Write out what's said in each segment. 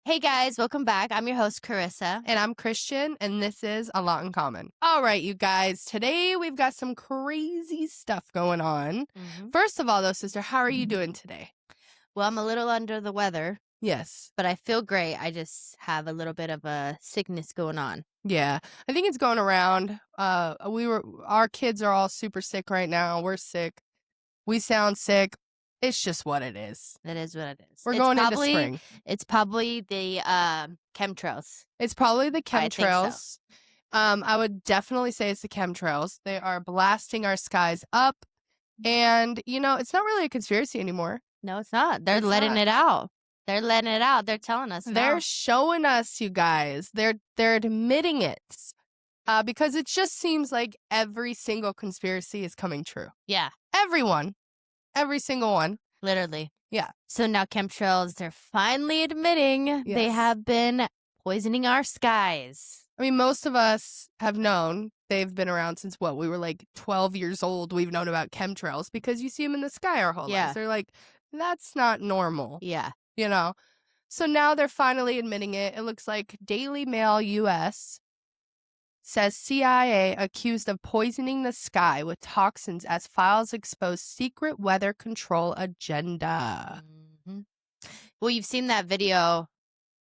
Hey guys, welcome back. I'm your host, Carissa. And I'm Christian, and this is A Lot in Common. All right, you guys, today we've got some crazy stuff going on. First of all, though, sister, how are you doing today? Well, I'm a little under the weather, Yes. but I feel great. I just have a little bit of a sickness going on. Yeah, I think it's going around. Our kids are all super sick right now. We're sick. We sound sick. It's just what it is. That is what it is. We're going into spring. It's probably the chemtrails. It's probably the chemtrails. I think so. I would definitely say it's the chemtrails. They are blasting our skies up. And, you know, it's not really a conspiracy anymore. No, it's not. They're letting it out. They're letting it out. They're telling us. They're showing us, you guys. They're admitting it. Because it just seems like every single conspiracy is coming true. Yeah. Everyone. Every single one. Literally. Yeah. So now chemtrails, they're finally admitting they have been poisoning our skies. I mean, most of us have known. They've been around since we were like 12 years old. We've known about chemtrails because you see them in the sky our whole lives. They're like, that's not normal. Yeah. You know? So now they're finally admitting it. It looks like Daily Mail US says CIA accused of poisoning the sky with toxins as files expose secret weather control agenda. Well, you've seen that video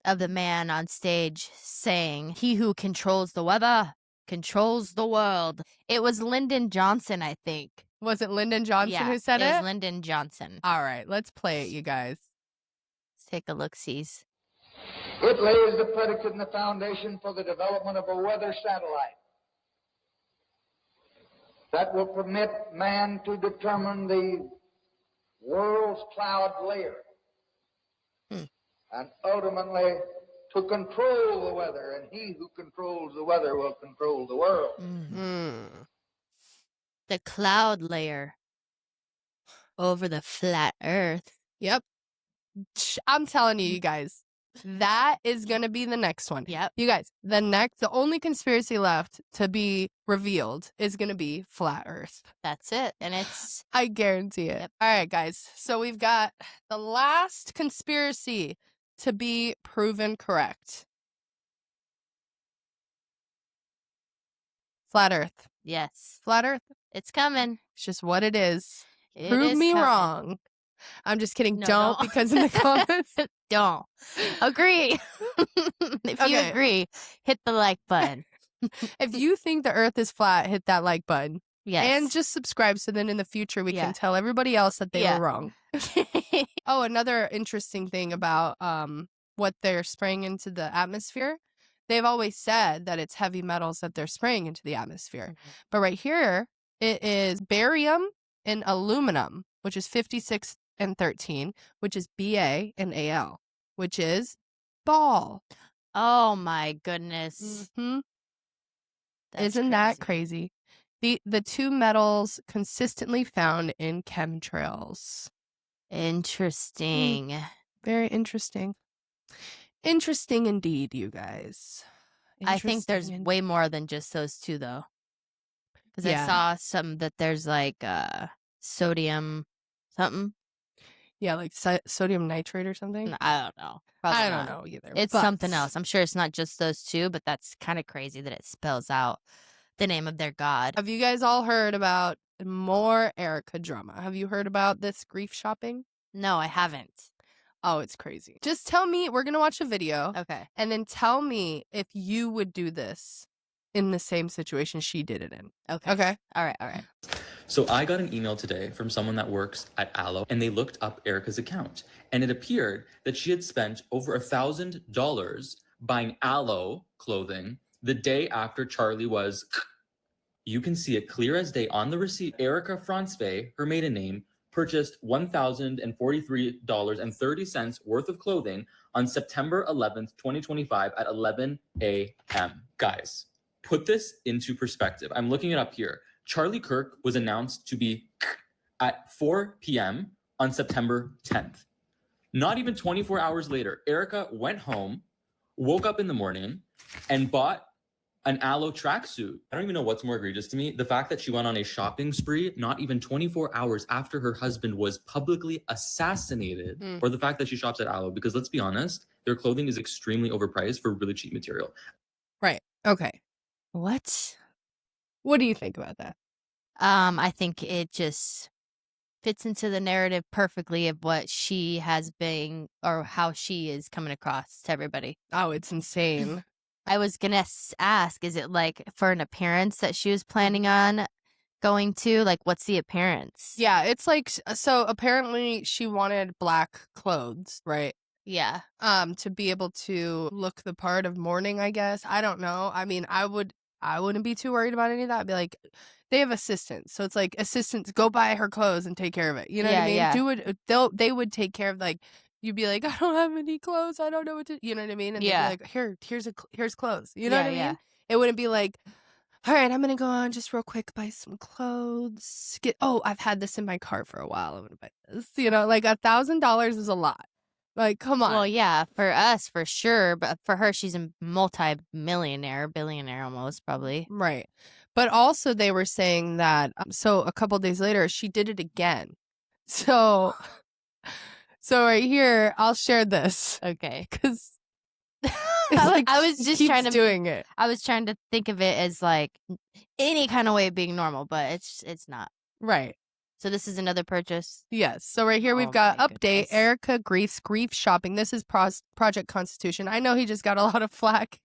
of the man on stage saying, "He who controls the weather controls the world." It was Lyndon Johnson, I think. Was it Lyndon Johnson who said it? It was Lyndon Johnson. All right, let's play it, you guys. Let's take a look-sees. It lays the predicate and the foundation for the development of a weather satellite that will permit man to determine the world's cloud layer and ultimately to control the weather. And he who controls the weather will control the world. The cloud layer over the flat earth. Yep. I'm telling you guys. That is going to be the next one. Yep. You guys, the only conspiracy left to be revealed is going to be flat earth. That's it. And it's... I guarantee it. Yep. All right, guys. So we've got the last conspiracy to be proven correct. Flat earth. Yes. Flat earth. It's coming. It's just what it is. Prove me wrong. I'm just kidding. No, don't, because in the comments. Don't. Agree. If you agree, hit the like button. If you think the earth is flat, hit that like button. Yes. And just subscribe so then in the future we can tell everybody else that they were wrong. Oh, another interesting thing about what they're spraying into the atmosphere. They've always said that it's heavy metals that they're spraying into the atmosphere. But right here, it is barium and aluminum, which is 56 and 13, which is Ba and Al, which is ball. Oh my goodness. Isn't that crazy? The two metals consistently found in chemtrails. Interesting. Very interesting. Interesting indeed, you guys. I think there's way more than just those two, though. Because I saw some that there's like sodium something. Yeah, like sodium nitrate or something. I don't know. I don't know either. It's something else. I'm sure it's not just those two, but that's kind of crazy that it spells out the name of their god. Have you guys all heard about more Erika drama? Have you heard about this grief shopping? No, I haven't. Oh, it's crazy. Just tell me, we're going to watch a video. Okay. And then tell me if you would do this in the same situation she did it in. Okay. Okay. All right. So I got an email today from someone that works at Aloe, and they looked up Erika's account, and it appeared that she had spent over $1,000 buying Aloe clothing the day after Charlie was. You can see it clear as day on the receipt. Erika Francevay, her maiden name, purchased $1,043.30 worth of clothing on September 11th, 2025 at 11 a.m. Guys, put this into perspective. I'm looking it up here. Charlie Kirk was announced to be at 4 p.m. on September 10th. Not even 24 hours later, Erika went home, woke up in the morning, and bought an Aloe tracksuit. I don't even know what's more egregious to me. The fact that she went on a shopping spree not even 24 hours after her husband was publicly assassinated, or the fact that she shops at Aloe. Because let's be honest, their clothing is extremely overpriced for really cheap material. Right. Okay. What? What do you think about that? I think it just fits into the narrative perfectly of what she has been or how she is coming across to everybody. Oh, it's insane. I was gonna ask, is it like for an appearance that she was planning on going to? Like, what's the appearance? Yeah, it's like, so apparently she wanted black clothes, right? Yeah. To be able to look the part of mourning, I guess. I don't know. I mean, I wouldn't be too worried about any of that. I'd be like, they have assistants, so it's like assistants go buy her clothes and take care of it. You know what I mean? Yeah. Do it. They would take care of, like, you'd be like, I don't have any clothes. I don't know what to. You know what I mean? And Yeah. they'd be like, here's clothes. You know what I mean? Yeah. It wouldn't be like, all right, I'm gonna go on just real quick, buy some clothes. I've had this in my car for a while. I'm gonna buy this. You know, like $1,000 is a lot. Like, come on. Well, yeah, for us, for sure. But for her, she's a multi-millionaire, billionaire almost, probably. Right. But also they were saying that, so a couple days later, she did it again. So right here, I'll share this. Okay. Because I was just trying to doing it. I was trying to think of it as like any kind of way of being normal, but it's not. Right. So this is another purchase. Yes. So right here we've Oh got my update. goodness. Erika grief shopping. This is Project Constitution. I know he just got a lot of flack.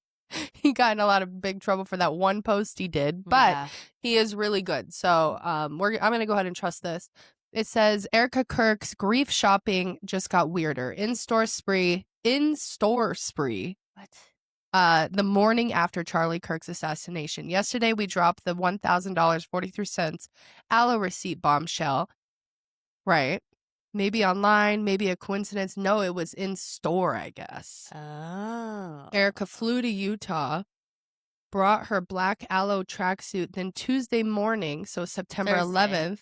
He got in a lot of big trouble for that one post he did, but Yeah. he is really good. So I'm gonna go ahead and trust this. It says Erika Kirk's grief shopping just got weirder. In-store spree. What? The morning after Charlie Kirk's assassination. Yesterday, we dropped the $1,000.43 aloe receipt bombshell. Right. Maybe online, maybe a coincidence. No, it was in store, I guess. Oh. Erika flew to Utah, brought her black aloe tracksuit. Then Thursday morning, September 11th,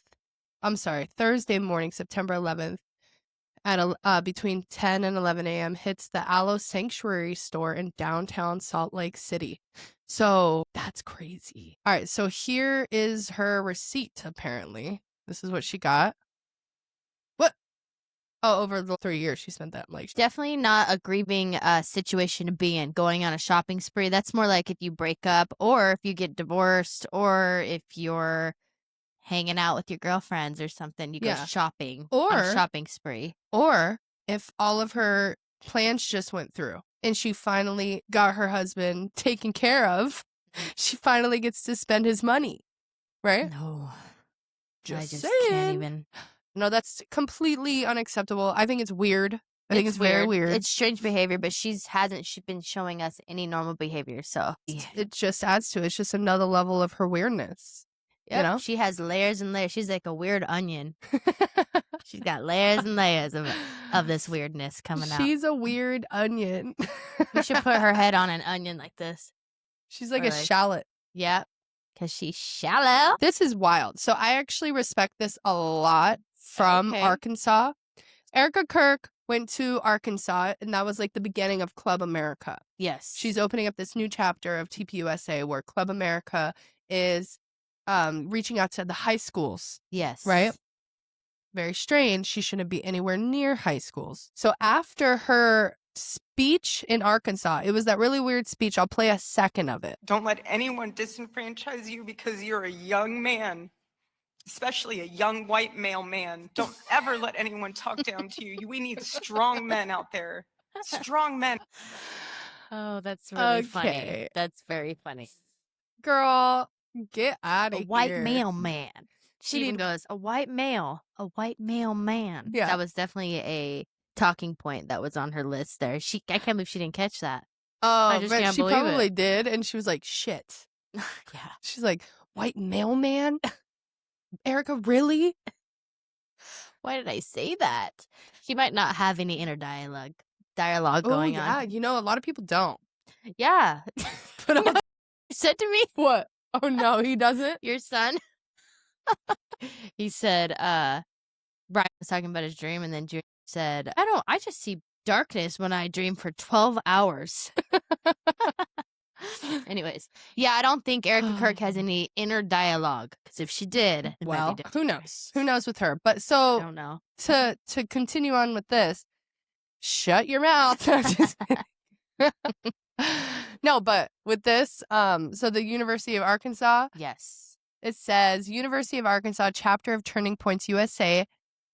at between 10 and 11 a.m., hits the Aloe Sanctuary store in downtown Salt Lake City. So that's crazy. All right, so here is her receipt, apparently. This is what she got. What? Oh, over the 3 years she spent that. Like, Definitely not a grieving situation to be in, going on a shopping spree. That's more like if you break up or if you get divorced or if you're hanging out with your girlfriends or something, you go shopping on a shopping spree. Or if all of her plans just went through and she finally got her husband taken care of, she finally gets to spend his money, right? No. I just saying. can't even. No, that's completely unacceptable. I think it's weird. I think it's very weird. It's strange behavior, but she hasn't been showing us any normal behavior, so. It just adds to it. It's just another level of her weirdness. Yep. You know? She has layers and layers. She's like a weird onion. She's got layers and layers of this weirdness coming out. She's a weird onion. You should put her head on an onion like this. She's like a shallot. Yep. Because she's shallow. This is wild. So I actually respect this a lot from Arkansas. Erika Kirk went to Arkansas, and that was like the beginning of Club America. Yes. She's opening up this new chapter of TPUSA where Club America is reaching out to the high schools. Yes. Right? Very strange. She shouldn't be anywhere near high schools. So after her speech in Arkansas, it was that really weird speech. I'll play a second of it. Don't let anyone disenfranchise you because you're a young man, especially a young white male man. Don't ever let anyone talk down to you. We need strong men out there. Strong men. Oh, that's really funny. That's very funny. Girl, get out of here. A white male man. She even goes, a white male man. Yeah. That was definitely a talking point that was on her list there. I can't believe she didn't catch that. Oh, just but can't she believe probably it. did. And she was like, shit. Yeah. She's like, white male man? Erika, really? Why did I say that? She might not have any inner dialogue going on. Yeah, you know, a lot of people don't. Yeah. But You said to me, what? Oh, no, he doesn't? your son. He said, Brian was talking about his dream, and then Junior said, I just see darkness when I dream for 12 hours. Anyways, yeah, I don't think Erika Kirk has any inner dialogue, because if she did, it might Well, be different. who knows? Who knows with her? But I so don't know. to continue on with this, shut your mouth. No, but with this, so the University of Arkansas, Yes. it says University of Arkansas chapter of Turning Points USA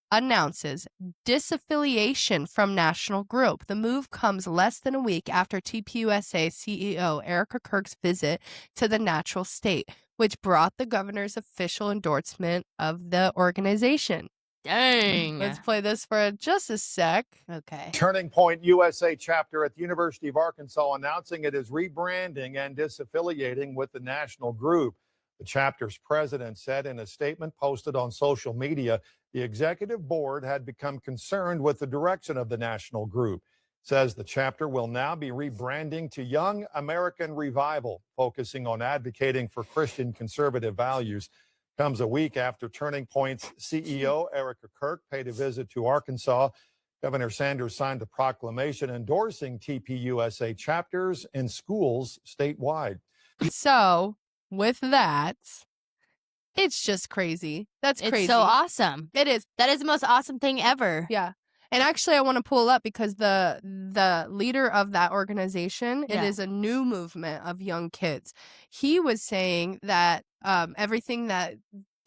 announces disaffiliation from national group. The move comes less than a week after TPUSA CEO Erika Kirk's visit to the natural state, which brought the governor's official endorsement of the organization. Dang. Let's play this for just a sec. Okay. Turning Point USA chapter at the University of Arkansas announcing it is rebranding and disaffiliating with the national group. The chapter's president said in a statement posted on social media, the executive board had become concerned with the direction of the national group. Says the chapter will now be rebranding to Young American Revival, focusing on advocating for Christian conservative values. Comes a week after Turning Point's CEO Erika Kirk paid a visit to Arkansas. Governor Sanders signed a proclamation endorsing TPUSA chapters in schools statewide. So, with that, it's just crazy. That's crazy. It's so awesome. It is. That is the most awesome thing ever. Yeah. And actually, I want to pull up because the leader of that organization, it is a new movement of young kids. He was saying that everything that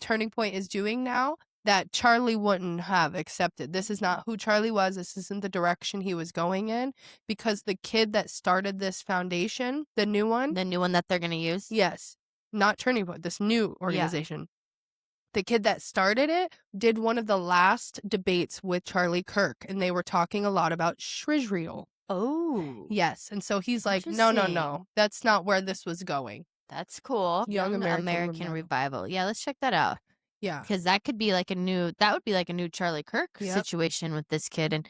Turning Point is doing now, that Charlie wouldn't have accepted. This is not who Charlie was. This isn't the direction he was going in, because the kid that started this foundation, the new one that they're going to use. Yes. Not Turning Point, this new organization. The kid that started it did one of the last debates with Charlie Kirk, and they were talking a lot about Ishhreal. Oh. Yes. And so he's like, no, that's not where this was going. That's cool. Young American Revival. Revival. Yeah, let's check that out. Yeah. Because that would be like a new Charlie Kirk situation with this kid, and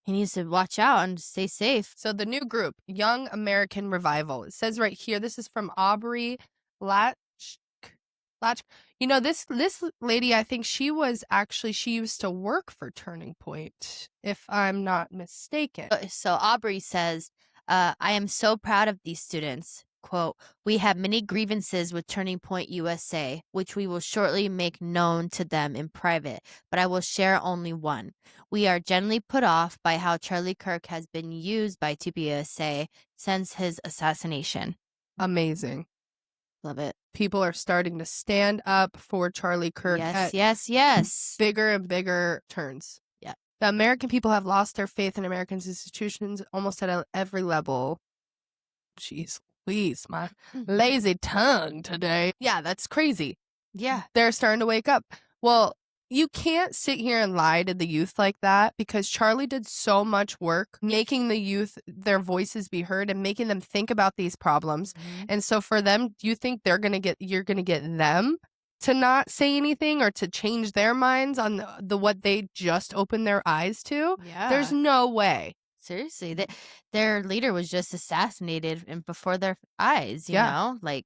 he needs to watch out and stay safe. So the new group, Young American Revival. It says right here, this is from Aubrey Latch. You know, this lady, I think she used to work for Turning Point, if I'm not mistaken. So Aubrey says, I am so proud of these students. Quote, we have many grievances with Turning Point USA, which we will shortly make known to them in private, but I will share only one. We are generally put off by how Charlie Kirk has been used by TPUSA since his assassination. Amazing. Love it. People are starting to stand up for Charlie Kirk. Yes. Bigger and bigger turns. Yeah. The American people have lost their faith in American institutions almost at every level. Jeez. Please, my lazy tongue today. Yeah, that's crazy. Yeah. They're starting to wake up. Well, you can't sit here and lie to the youth like that, because Charlie did so much work making the youth, their voices be heard and making them think about these problems. Mm-hmm. And so for them, do you think you're going to get them to not say anything or to change their minds on the what they just opened their eyes to? Yeah. There's no way. Seriously, their leader was just assassinated before their eyes, you know? Like,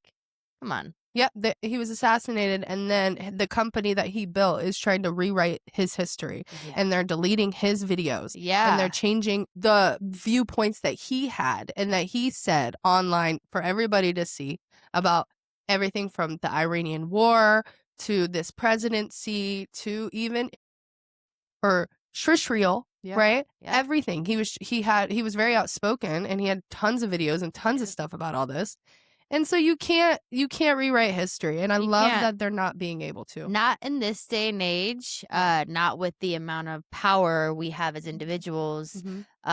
come on. Yep, he was assassinated, and then the company that he built is trying to rewrite his history, and they're deleting his videos. Yeah. And they're changing the viewpoints that he had and that he said online for everybody to see about everything from the Iranian war to this presidency to even Ishhreal. Yeah. Right? Yeah. Everything. He was very outspoken, and he had tons of videos and tons of stuff about all this. And so you can't rewrite history. And I love that they're not being able to. Not in this day and age, not with the amount of power we have as individuals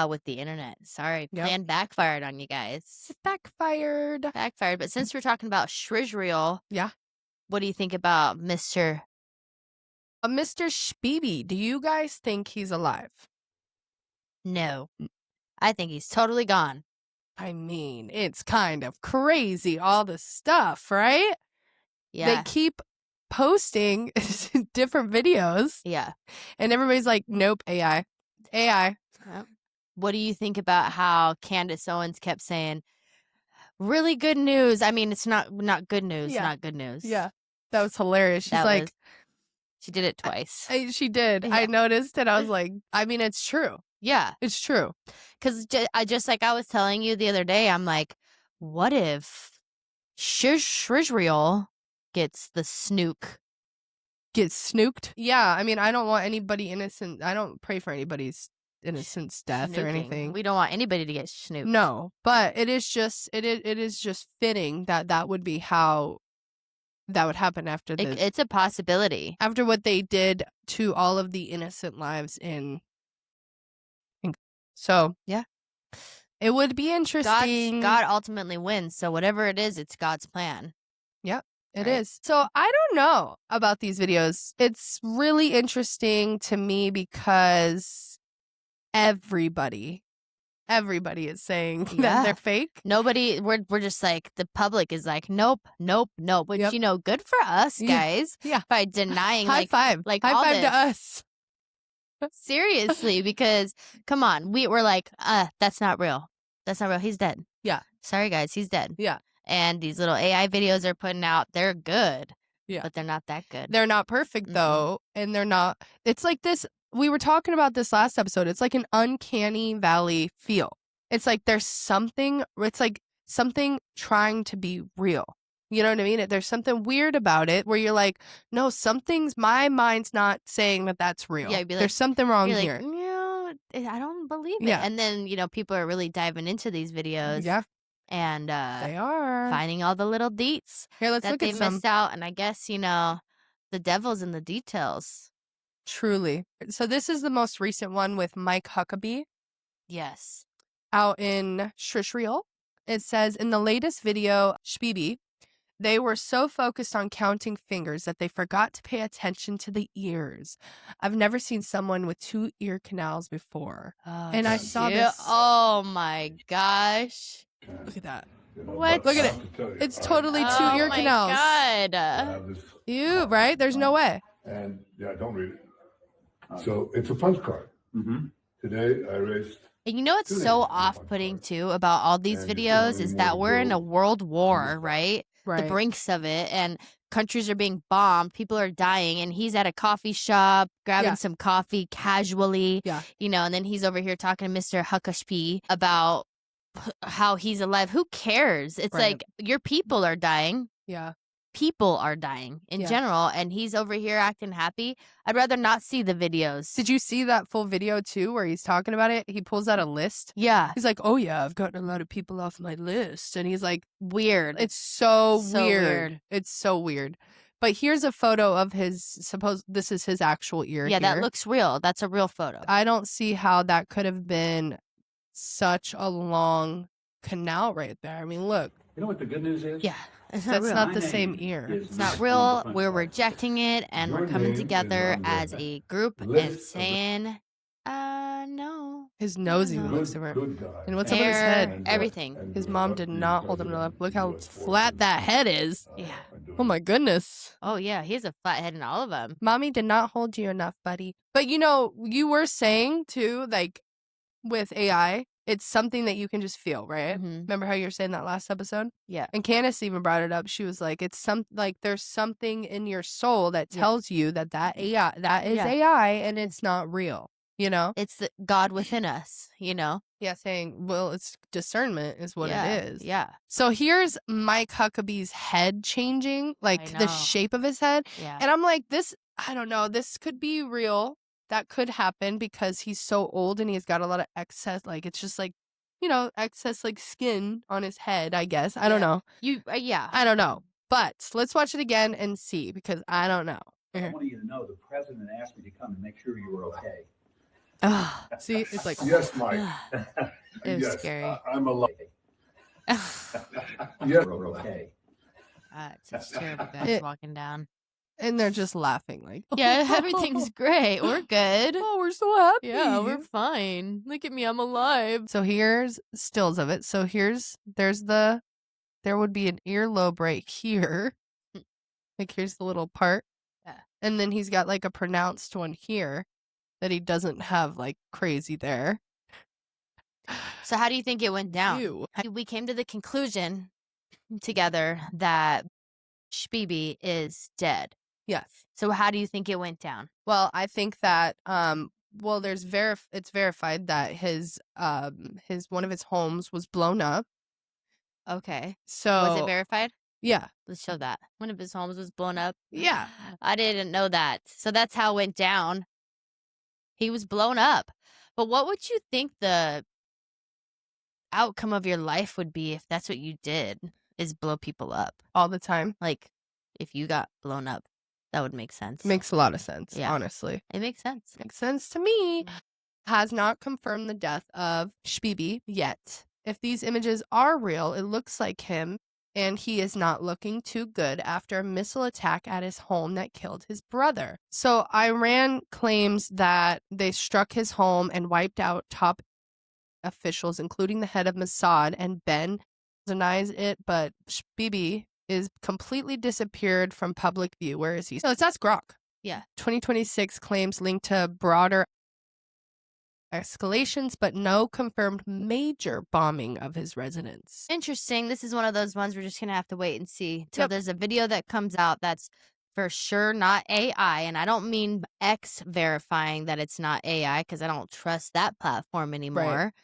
with the internet. Sorry, plan backfired on you guys. It backfired. But since we're talking about Ishhreal, what do you think about Mr. Shbibi? Do you guys think he's alive? No. I think he's totally gone. I mean, it's kind of crazy, all the stuff, right? Yeah. They keep posting different videos. Yeah. And everybody's like, nope, AI. Yep. What do you think about how Candace Owens kept saying, really good news? I mean, it's not good news, not good news. Yeah. That was hilarious. She's she did it twice. She did. Yeah. I noticed, and I was like, I mean, it's true. Yeah. It's true. Because just like I was telling you the other day, I'm like, what if Ishhreal gets the snook? Gets snooked? Yeah. I mean, I don't want anybody innocent. I don't pray for anybody's innocent's death or Snooping. anything. We don't want anybody to get snooped. No, but it is just fitting that would be how that would happen after It's a possibility. after what they did to all of the innocent lives in so yeah, it would be interesting. God ultimately wins, so whatever it is, it's God's plan. Yep, it Right. is. So I don't know about these videos. It's really interesting to me because everybody is saying that Yeah. they're fake. Nobody, we're just like, the public is like, nope, which, Yep. you know, good for us, Yeah. guys. Yeah. By denying, High like, five. like High all five to this. us. Seriously, because come on, we're like, that's not real. That's not real. He's dead. Yeah. Sorry, guys, he's dead. Yeah. And these little AI videos they're putting out, they're good. Yeah. But they're not that good. They're not perfect though, and they're not. It's like this. We were talking about this last episode. It's like an uncanny valley feel. It's like there's something. It's like something trying to be real. You know what I mean? There's something weird about it where you're like, no, my mind's not saying that that's real. Yeah, you'd be like- there's something wrong You're here. like, no, I don't believe it. Yeah. And then, you know, people are really diving into these videos. Yeah, And they are. finding all the little deets Here, let's that look they at some. missed out. And I guess, you know, the devil's in the details. Truly. So this is the most recent one with Mike Huckabee Yes. out in Ishhreal. It says, in the latest video, Shbibi, they were so focused on counting fingers that they forgot to pay attention to the ears. I've never seen someone with 2 ear canals before. Oh, And I saw shit. this. Oh my gosh. Look at that. What? Look at it. It's totally 2 Oh ear my canals. God. Ew, right? There's no way. And yeah, don't read it. So it's a punch card. Today I raised. And you know what's so off-putting too about all these videos is that we're in a world war, right? The brinks of it, and countries are being bombed, people are dying, and he's at a coffee shop grabbing some coffee casually, you know, and then he's over here talking to Mr. Huckabee about how he's alive. Who cares? It's like your people are dying. Yeah. People are dying in general, and he's over here acting happy. I'd rather not see the videos. Did you see that full video too where he's talking about it? He pulls out a list. Yeah. He's like, oh yeah, I've gotten a lot of people off my list. And he's like, weird. It's so weird. It's so weird. But here's a photo of this is his actual ear. Yeah, here. that looks real. That's a real photo. I don't see how that could have been such a long canal right there. I mean, look. You know what the good news is? Yeah. It's not That's real. not the same ear. It's not real. We're rejecting it, and we're coming together as a group and saying, no. His nose even looks different. And what's up with his Hair, head? everything. His mom did not hold him enough. Look how flat that head is. Yeah. Oh my goodness. Oh, yeah. He has a flat head in all of them. Mommy did not hold you enough, buddy. But you know, you were saying too, like with AI, it's something that you can just feel, right? Remember how you were saying that last episode? Yeah. And Candace even brought it up. She was like, there's something in your soul that tells you that AI, that is AI and it's not real, you know? It's the God within us, you know? Yeah, saying, well, it's discernment is what it is. Yeah. So here's Mike Huckabee's head changing, like the shape of his head. Yeah. And I'm like, I don't know, this could be real. That could happen because he's so old and he's got a lot of excess, like it's just like, you know, excess like skin on his head, I guess. I don't know. I don't know. But let's watch it again and see because I don't know. I want you to know the president asked me to come and make sure you were okay. See, it's like, Yes, Mike. It was Yes, scary. I'm alive. Yes. You're okay. It's just terrible guys walking down. and they're just laughing like, Yeah, everything's great. We're good. oh, we're so happy. Yeah, we're fine. Look at me, I'm alive. So here's stills of it. So there would be an earlobe right here. Like here's the little part. Yeah. And then he's got like a pronounced one here that he doesn't have like crazy there. So how do you think it went down? Ew. We came to the conclusion together that Shbibi is dead. Yes. So how do you think it went down? Well, I think that well it's verified that his one of his homes was blown up. Okay. So Was it verified? Yeah. Let's show that. One of his homes was blown up. Yeah. I didn't know that. So that's how it went down. He was blown up. But what would you think the outcome of your life would be if that's what you did, is blow people up all the time? Like, if you got blown up, that would make sense. Makes a lot of sense, Yeah. honestly. It makes sense. Makes sense to me. Has not confirmed the death of Shbibi yet. If these images are real, it looks like him, and he is not looking too good after a missile attack at his home that killed his brother. So Iran claims that they struck his home and wiped out top officials, including the head of Mossad, and Ben denies it, but Shbibi is completely disappeared from public view. Where is he? So that's Grok. Yeah. 2026 claims linked to broader escalations, but no confirmed major bombing of his residence. Interesting. This is one of those ones we're just going to have to wait and see till there's a video that comes out that's for sure not AI. And I don't mean X verifying that it's not AI, because I don't trust that platform anymore.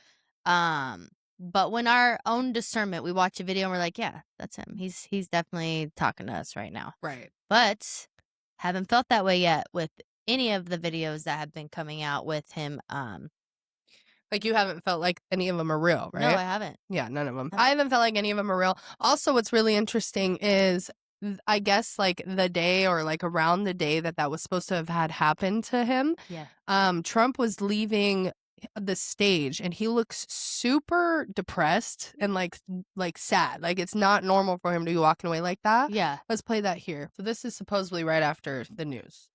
But when our own discernment, we watch a video and we're like, yeah, that's him. He's definitely talking to us right now. Right. But haven't felt that way yet with any of the videos that have been coming out with him. Like, you haven't felt like any of them are real, right? No, I haven't. Yeah, none of them. No. I haven't felt like any of them are real. Also, what's really interesting is, I guess, like, the day, or like around the day that was supposed to have had happened to him, Trump was leaving the stage, and he looks super depressed and like sad. Like, it's not normal for him to be walking away like that. Yeah. Let's play that here. So this is supposedly right after the news.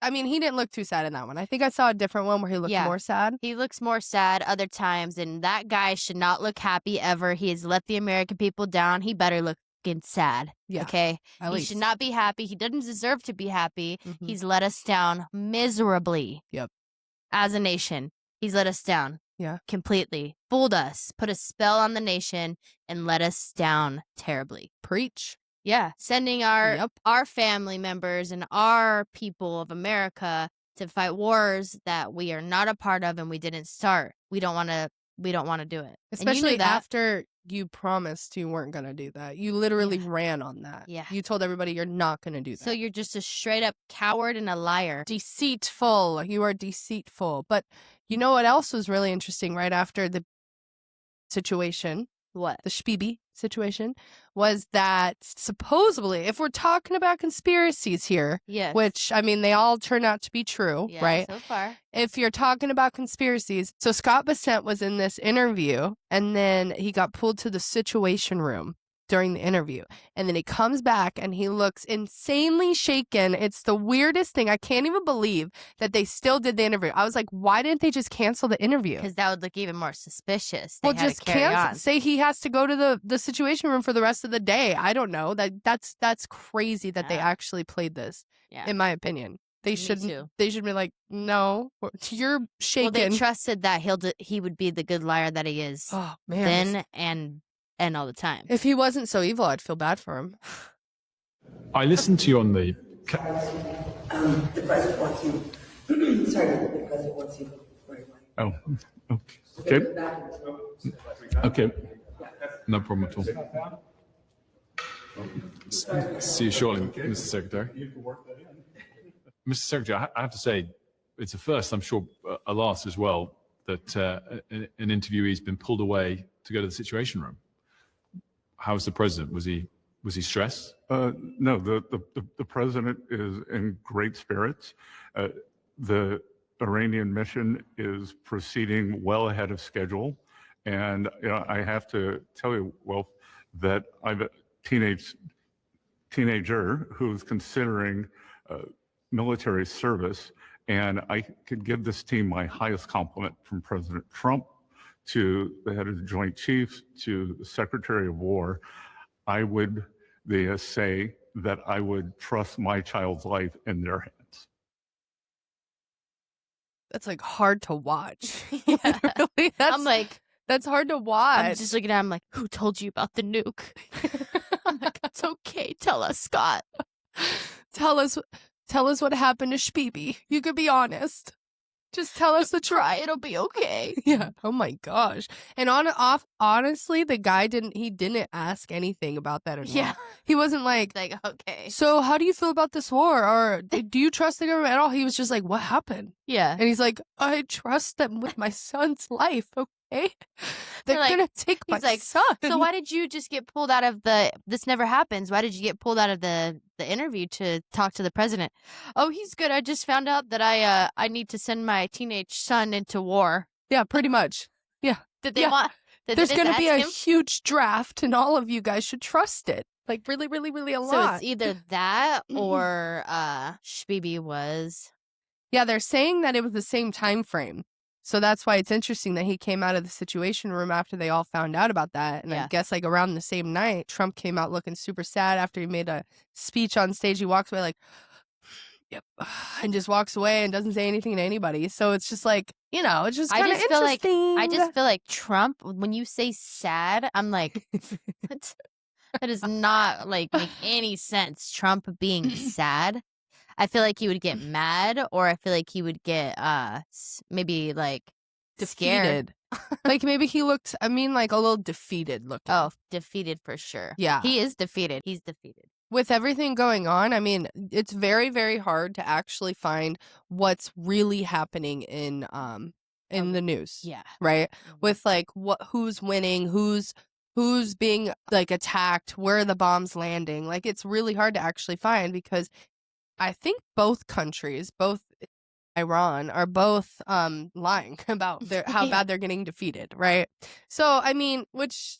I mean, he didn't look too sad in that one. I think I saw a different one where he looked more sad. He looks more sad other times, and that guy should not look happy ever. He has let the American people down. He better look sad. Yeah. Okay? He should not be happy. He doesn't deserve to be happy. He's let us down miserably. Yep. As a nation. He's let us down. Yeah. Completely. Fooled us. Put a spell on the nation and let us down terribly. Preach. Yeah, sending our family members and our people of America to fight wars that we are not a part of and we didn't start. We don't want to do it. Especially after you promised you weren't going to do that. You literally ran on that. Yeah. You told everybody you're not going to do that. So you're just a straight up coward and a liar. Deceitful. You are deceitful. But you know what else was really interesting right after the situation? What? The Shbibi situation was that supposedly, if we're talking about conspiracies here, which, I mean, they all turn out to be true, right? So far. If you're talking about conspiracies, so Scott Bessent was in this interview, and then he got pulled to the Situation Room during the interview, and then he comes back and he looks insanely shaken. It's the weirdest thing. I can't even believe that they still did the interview. I was like, why didn't they just cancel the interview? Because that would look even more suspicious. Well, just cancel. Say he has to go to the Situation Room for the rest of the day. I don't know. That's crazy that they actually played this. In my opinion, they should be like, no, you're shaken. Well, they trusted that he would be the good liar that he is. Oh man, then and all the time. If he wasn't so evil, I'd feel bad for him. I listened to you on the. The president wants you. Sorry, the president wants you. Oh, okay. Okay. No problem at all. See you shortly, Mr. Secretary. Mr. Secretary, I have to say, it's a first, I'm sure a last as well, that an interviewee's been pulled away to go to the Situation Room. How's the president? Was he stressed? No, the president is in great spirits. The Iranian mission is proceeding well ahead of schedule. And I have to tell you, Wolf, that I've a teenager who's considering military service. And I could give this team my highest compliment, from President Trump to the head of the Joint Chiefs to the Secretary of War. I would say that I would trust my child's life in their hands. That's like hard to watch. Yeah. I'm like, That's hard to watch. I'm just looking at him like, who told you about the nuke? I'm like, it's okay. Tell us, Scott. Tell us what happened to Shbibi. You could be honest. Just tell us the truth. It'll be okay. Yeah. Oh my gosh. And honestly, the guy didn't ask anything about that at all. Yeah. He wasn't like, okay. So how do you feel about this war? Or do you trust the government at all? He was just like, what happened? Yeah. And he's like, I trust them with my son's life. Okay. They're like- gonna take my son. So why did you just get pulled out of this never happens? Why did you get pulled out of the interview to talk to the president? Oh, he's good. I just found out that I need to send my teenage son into war. Yeah, pretty much. Yeah. Did they Yeah. want There's they gonna just be a ask him? huge draft and all of you guys should trust it. Like really, really, really a So lot. it's either that or Shbibi was. Yeah, they're saying that it was the same time frame. So that's why it's interesting that he came out of the Situation Room after they all found out about that. And I Yeah. guess like around the same night, Trump came out looking super sad after he made a speech on stage. He walks away like, yep, and just walks away and doesn't say anything to anybody. So it's just like, it's just kind of interesting. I just feel like Trump, when you say sad, I'm like, that does not like make any sense. Trump being sad. I feel like he would get mad, or I feel like he would get maybe like scared. defeated. Like maybe he looked, like a little defeated looking. Oh, defeated for sure. Yeah. He is defeated. He's defeated. With everything going on, it's very, very hard to actually find what's really happening in the news. Yeah. Right? With like who's winning, who's being like attacked, where are the bombs landing. Like it's really hard to actually find because I think both countries, both Iran, are both lying about how bad they're getting defeated, right? So which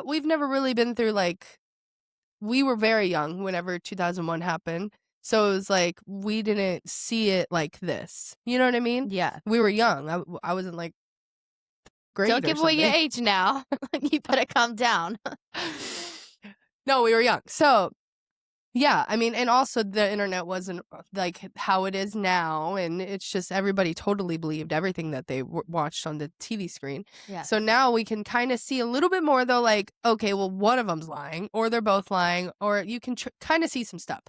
we've never really been through like. We were very young whenever 2001 happened. So it was like, we didn't see it like this. You know what I mean? Yeah. We were young. I wasn't like great. Don't give away your age now. You better calm down. No, we were young. So, yeah, and also the internet wasn't like how it is now. And it's just everybody totally believed everything that they watched on the TV screen. Yeah. So now we can kind of see a little bit more, though, like, okay, well, one of them's lying or they're both lying, or you can kind of see some stuff.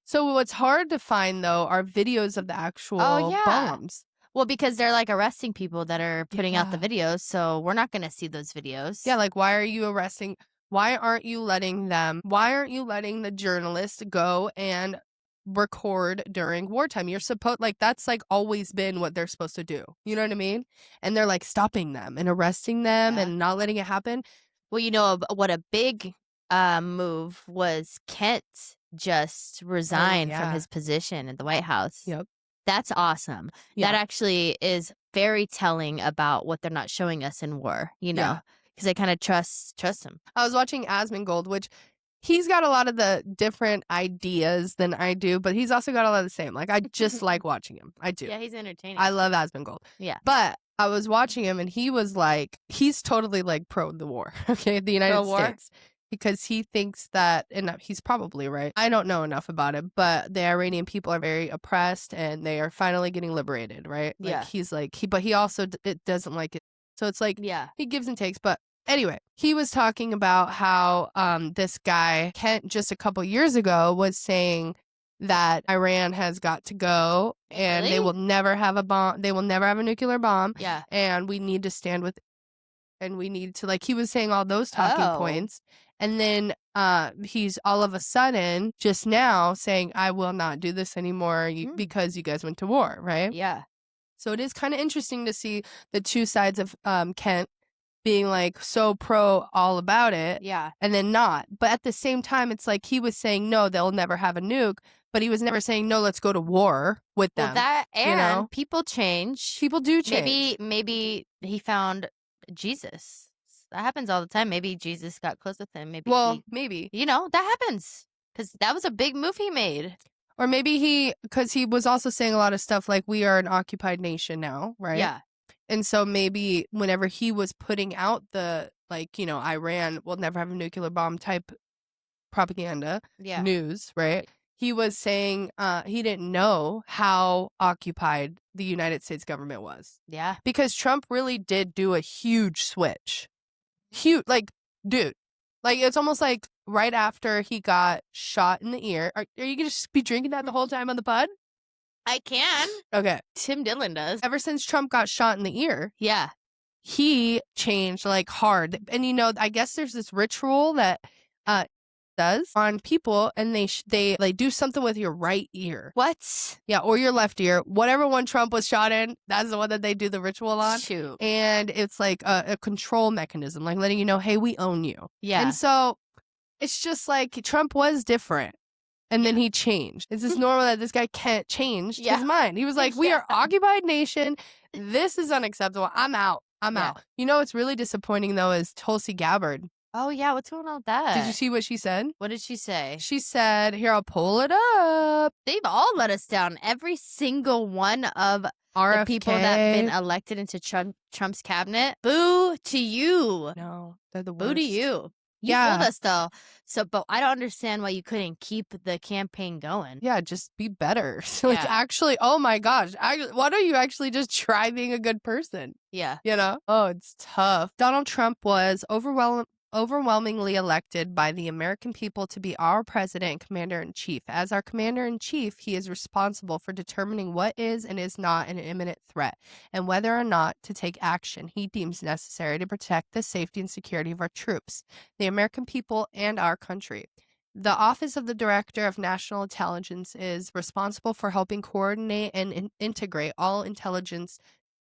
So what's hard to find, though, are videos of the actual bombs. Well, because they're like arresting people that are putting out the videos. So we're not going to see those videos. Yeah, like, why are you arresting? Why aren't you letting the journalists go and record during wartime? You're supposed, like, that's like always been what they're supposed to do. You know what I mean? And they're like stopping them and arresting them and not letting it happen. Well, what a big move was Kent just resigned from his position at the White House. Yep. That's awesome. Yeah. That actually is very telling about what they're not showing us in war, because I kind of trust him. I was watching Asmongold, which he's got a lot of the different ideas than I do, but he's also got a lot of the same. Like, I just like watching him. I do. Yeah, he's entertaining. I love Asmongold. Yeah. But I was watching him and he was like, he's totally like pro the war, okay, the United States. Because he thinks that, and he's probably right. I don't know enough about it, but the Iranian people are very oppressed and they are finally getting liberated, right? Like, Yeah. he's like, but he also it doesn't like it. So it's like, he gives and takes. But anyway, he was talking about how this guy, Kent, just a couple years ago was saying that Iran has got to go and they will never have a bomb. They will never have a nuclear bomb. Yeah. And we need to stand with, and we need to, like, he was saying all those talking points. And then he's all of a sudden just now saying, I will not do this anymore because you guys went to war, right? Yeah. So it is kind of interesting to see the two sides of Kent being like so pro all about it. Yeah. And then not. But at the same time, it's like he was saying, no, they'll never have a nuke. But he was never saying, no, let's go to war with them. Well, people change. People do change. Maybe he found Jesus. That happens all the time. Maybe Jesus got close with him. Maybe. Maybe. That happens. Because that was a big move he made. Or maybe because he was also saying a lot of stuff like, we are an occupied nation now, right? Yeah. And so maybe whenever he was putting out the, like, Iran will never have a nuclear bomb type propaganda news, right? he was saying he didn't know how occupied the United States government was. Yeah. Because Trump really did do a huge switch. Huge, like, dude. Like, it's almost like right after he got shot in the ear. Are you going to just be drinking that the whole time on the pod? I can. Okay. Tim Dillon does. Ever since Trump got shot in the ear, Yeah. he changed like hard. And I guess there's this ritual that does on people, and they like do something with your right ear. What? Yeah, or your left ear. Whatever one Trump was shot in, that's the one that they do the ritual on. Shoot. And it's like a control mechanism, like letting you know, hey, we own you. Yeah. And so it's just like Trump was different. And then he changed. It's just normal that this guy can't change his mind. He was like, we are occupied nation. This is unacceptable. I'm out. I'm out. You know what's really disappointing, though, is Tulsi Gabbard. Oh, yeah. What's going on with that? Did you see what she said? What did she say? She said, here, I'll pull it up. They've all let us down. Every single one of the people that have been elected into Trump's cabinet. Boo to you. No, they're the worst. Boo to you. You fooled us, though. So, but I don't understand why you couldn't keep the campaign going. Yeah, just be better. Actually, oh my gosh. Why don't you actually just try being a good person? Yeah. You know? Oh, it's tough. Donald Trump was overwhelmingly elected by the American people to be our president and commander-in-chief. As our commander-in-chief, he is responsible for determining what is and is not an imminent threat and whether or not to take action he deems necessary to protect the safety and security of our troops, the American people, and our country. The Office of the Director of National Intelligence is responsible for helping coordinate and integrate all intelligence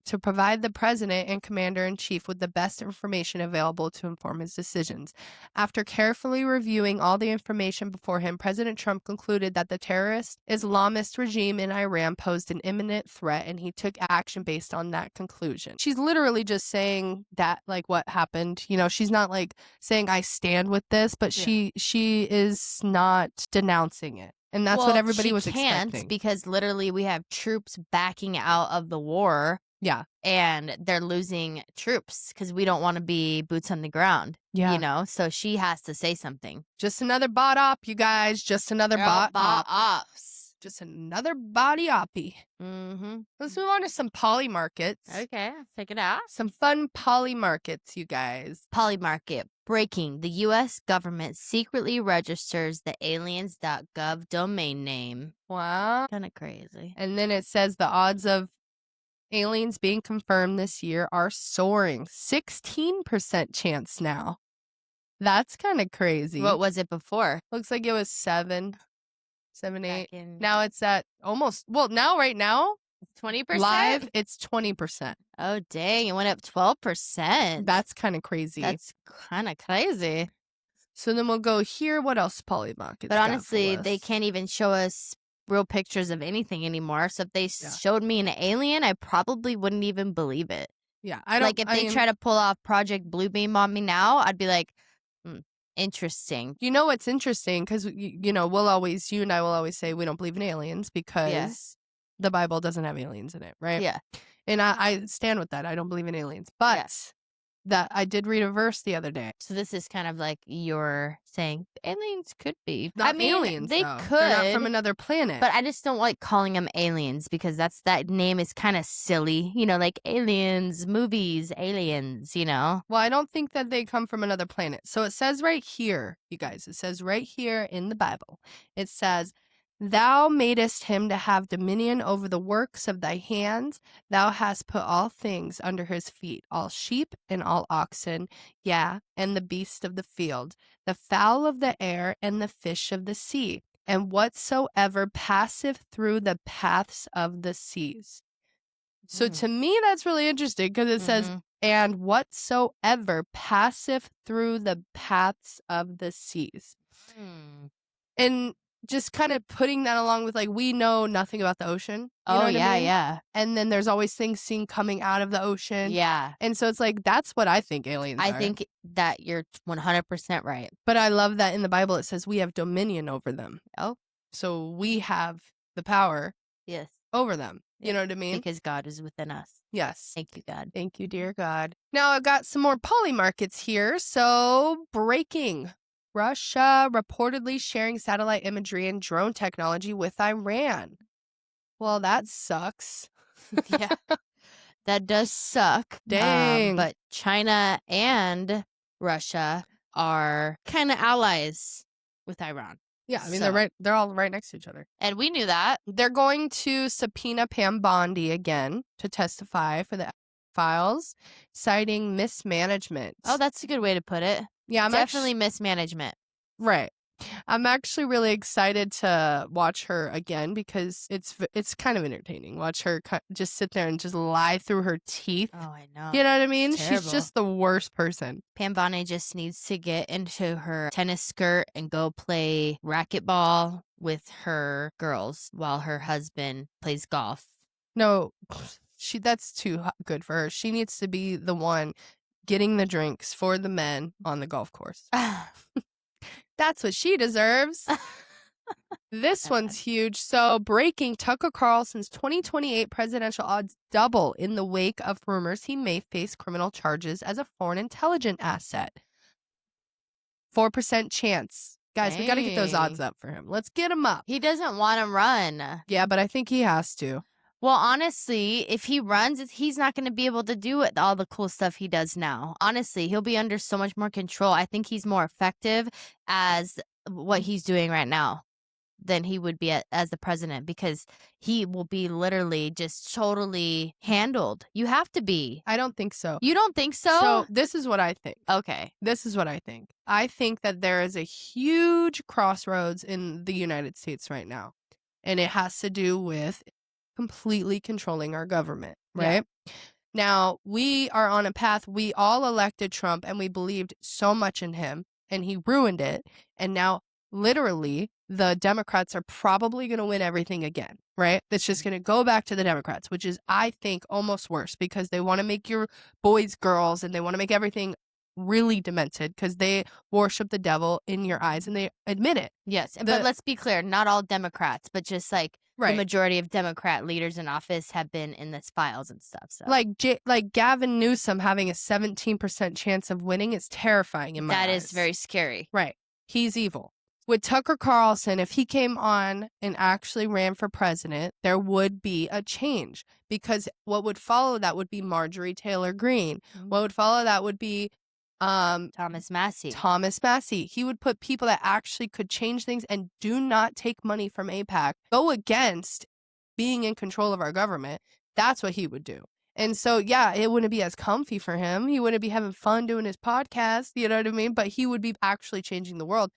to provide the president and commander-in-chief with the best information available to inform his decisions. After carefully reviewing all the information before him, President Trump concluded that the terrorist Islamist regime in Iran posed an imminent threat, and he took action based on that conclusion. She's literally just saying that, like, what happened. You know, she's not, like, saying, I stand with this, but she is not denouncing it. And that's what everybody was expecting. Because literally we have troops backing out of the war. Yeah. And they're losing troops because we don't want to be boots on the ground. Yeah. You know, so she has to say something. Just another bot op, you guys. Just another bot ops. Just another body oppy. Mm-hmm. Let's move on to some poly markets. Okay, check it out. Some fun poly markets, you guys. Poly market. Breaking. The U.S. government secretly registers the aliens.gov domain name. Wow. Kind of crazy. And then it says the odds of aliens being confirmed this year are soaring. 16% chance now. That's kind of crazy. What was it before? Looks like it was 7, 8. Now it's at almost, right now, 20%? Live, it's 20%. Oh, dang. It went up 12%. That's kind of crazy. That's kind of crazy. So then we'll go here. What else, Poly Markets? But honestly, they can't even show us real pictures of anything anymore. So if they showed me an alien, I probably wouldn't even believe it. Yeah. If they try to pull off Project Bluebeam on me now, I'd be like, interesting. You know what's interesting? Because, you know, you and I will always say we don't believe in aliens because the Bible doesn't have aliens in it, right? Yeah. And I stand with that. I don't believe in aliens. But that I did read a verse the other day. So this is kind of like you're saying aliens could be. Not aliens, they though. could. They're not from another planet. But I just don't like calling them aliens because that name is kind of silly. You know, like aliens, movies, aliens, you know? Well, I don't think that they come from another planet. So it says right here, you guys, it says right here in the Bible, it says, Thou madest him to have dominion over the works of thy hands. Thou hast put all things under his feet, all sheep and all oxen, and the beasts of the field, the fowl of the air and the fish of the sea, and whatsoever passeth through the paths of the seas. So to me, that's really interesting because it says, and whatsoever passeth through the paths of the seas. And just kind of putting that along with, like, we know nothing about the ocean. You know what I mean? Yeah. And then there's always things seen coming out of the ocean. Yeah. And so it's like, that's what I think aliens are. I think that you're 100% right. But I love that in the Bible it says we have dominion over them. Oh. So we have the power over them. You know what I mean? Because God is within us. Yes. Thank you, God. Thank you, dear God. Now I've got some more poly markets here. So breaking. Russia reportedly sharing satellite imagery and drone technology with Iran. Well, that sucks. Yeah, that does suck. Dang. But China and Russia are kind of allies with Iran. Yeah, I mean, So- they're all right next to each other. And we knew that. They're going to subpoena Pam Bondi again to testify for the files, citing mismanagement. Oh, that's a good way to put it. yeah, I'm Definitely mismanagement. right. I'm actually really excited to watch her again because it's kind of entertaining. Watch her just sit there and just lie through her teeth. Oh, I know. You know what I mean? She's terrible. just the worst person. Pam Bondi just needs to get into her tennis skirt and go play racquetball with her girls while her husband plays golf. No, that's too good for her. She needs to be the one getting the drinks for the men on the golf course. That's what she deserves. This one's huge. So, breaking: Tucker Carlson's 2028 presidential odds double in the wake of rumors he may face criminal charges as a foreign intelligence asset. 4% chance. Guys, we got to get those odds Dang. up for him. Let's get him up. He doesn't want to run. Yeah, but I think he has to. Well, honestly, if he runs, he's not going to be able to do it, all the cool stuff he does now. Honestly, he'll be under so much more control. I think he's more effective as what he's doing right now than he would be as the president, because he will be literally just totally handled. You have to be. I don't think so. You don't think so? So, this is what I think. Okay. This is what I think. I think that there is a huge crossroads in the United States right now, and it has to do with completely controlling our government, right? Yeah. Now, we are on a path. We all elected Trump, and we believed so much in him, and he ruined it. And now, literally, the Democrats are probably going to win everything again, right? It's just going to go back to the Democrats, which is, I think, almost worse, because they want to make your boys girls, and they want to make everything really demented because they worship the devil in your eyes, and they admit it. Yes, but let's be clear, not all Democrats, but just like the majority of Democrat leaders in office have been in this files and stuff. So like Gavin Newsom having a 17% chance of winning is terrifying in my eyes. That is very scary. Right. He's evil. With Tucker Carlson, if he came on and actually ran for president, there would be a change, because what would follow that would be Marjorie Taylor Greene. Mm-hmm. What would follow that would be Thomas Massey. He would put people that actually could change things and do not take money from AIPAC, go against being in control of our government. That's what he would do. And so, yeah, it wouldn't be as comfy for him. He wouldn't be having fun doing his podcast, you know what I mean? But he would be actually changing the world.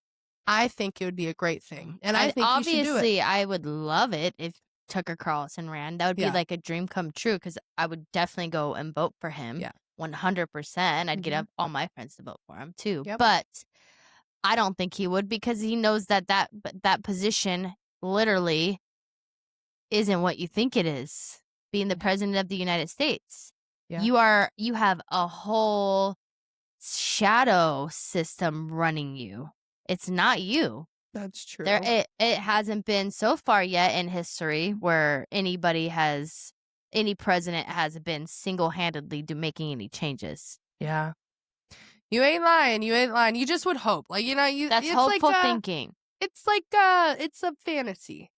I think it would be a great thing. And I think obviously he should do it. I would love it if Tucker Carlson ran. That would be like a dream come true, because I would definitely go and vote for him. Yeah. 100%. I'd get up all my friends to vote for him too. Yep. But I don't think he would, because he knows that position literally isn't what you think it is. Being the president of the United States. Yeah. You have a whole shadow system running you. It's not you. That's true. It hasn't been so far yet in history where any president has been single-handedly making any changes. Yeah. You ain't lying. You just would hope. Like, you know, that's it's hopeful like, thinking. It's like it's a fantasy.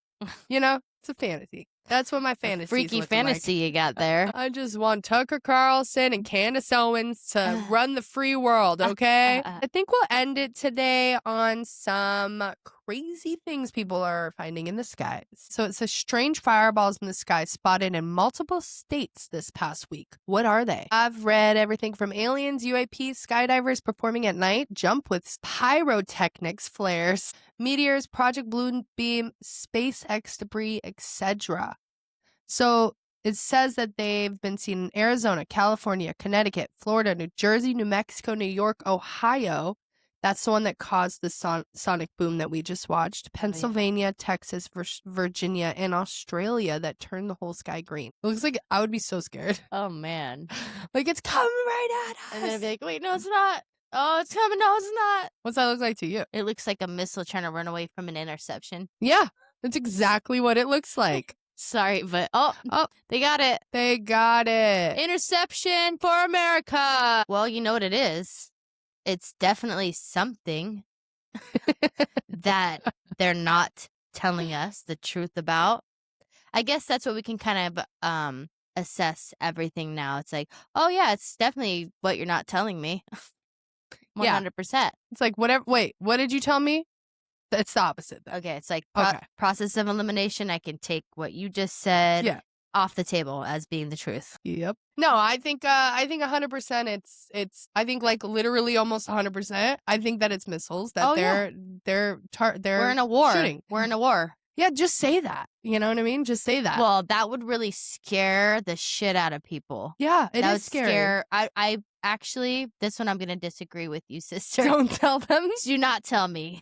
You know? It's a fantasy. That's what my fantasy freaky fantasy you got there. I just want Tucker Carlson and Candace Owens to run the free world, okay? I think we'll end it today on some crazy things people are finding in the skies. So it says strange fireballs in the sky spotted in multiple states this past week. What are they? I've read everything from aliens, UAPs, skydivers performing at night, jump with pyrotechnics, flares, meteors, Project Blue Beam, SpaceX debris, etc. So it says that they've been seen in Arizona, California, Connecticut, Florida, New Jersey, New Mexico, New York, Ohio. That's the one that caused the sonic boom that we just watched. Pennsylvania, Texas, Virginia, and Australia that turned the whole sky green. It looks like I would be so scared. Oh, man. Like, it's coming right at us. And then I'd be like, wait, no, it's not. Oh, it's coming. No, it's not. What's that look like to you? It looks like a missile trying to run away from an interception. Yeah, that's exactly what it looks like. Sorry, but they got it. They got it. Interception for America. Well, you know what it is. It's definitely something. that they're not telling us the truth about. I guess that's what we can kind of assess everything now. It's like, oh yeah, it's definitely what you're not telling me. 100%. It's like, whatever. Wait, what did you tell me? It's the opposite then. Okay, it's like Okay. process of elimination. I can take what you just said off the table as being the truth. Yep. No, I think 100%. It's. I think like literally almost 100%. I think that it's missiles that they're We're in a war. Shooting. We're in a war. Yeah, just say that. You know what I mean? Just say that. Well, that would really scare the shit out of people. Yeah, that is scary. I actually, this one I'm going to disagree with you, sister. Don't tell them. Do not tell me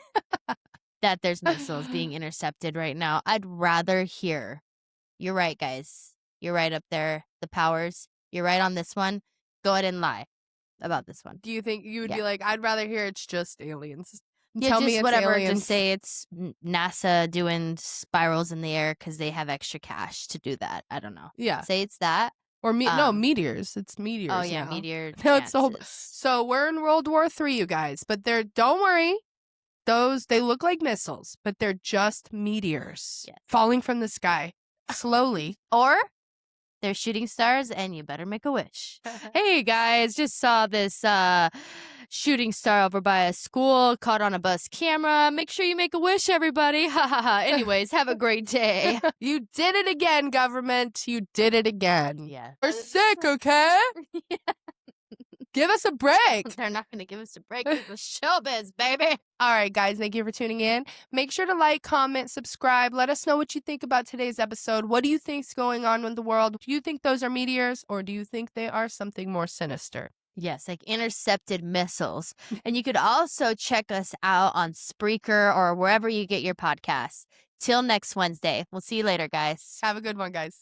that there's missiles being intercepted right now. I'd rather hear. You're right, guys. You're right up there. The powers. You're right on this one. Go ahead and lie about this one. Do you think you would be like, I'd rather hear it's just aliens? Yeah, Tell just me it's whatever. aliens. Just say it's NASA doing spirals in the air because they have extra cash to do that. I don't know. Yeah. Say it's that. Or no, meteors. It's meteors. Oh yeah, now. meteor. No, it's the whole. So we're in World War III, you guys. But don't worry. They look like missiles, but they're just meteors falling from the sky slowly. Or they're shooting stars, and you better make a wish. Hey guys, just saw this shooting star over by a school, caught on a bus camera. Make sure you make a wish, everybody. Ha ha ha. Anyways, have a great day. You did it again, government. You did it again. Yeah. We're sick, okay? Give us a break. They're not going to give us a break. It's the showbiz, baby. All right, guys, thank you for tuning in. Make sure to like, comment, subscribe. Let us know what you think about today's episode. What do you think's going on with the world? Do you think those are meteors, or do you think they are something more sinister? Yes, like intercepted missiles. And you could also check us out on Spreaker or wherever you get your podcasts. Till next Wednesday. We'll see you later, guys. Have a good one, guys.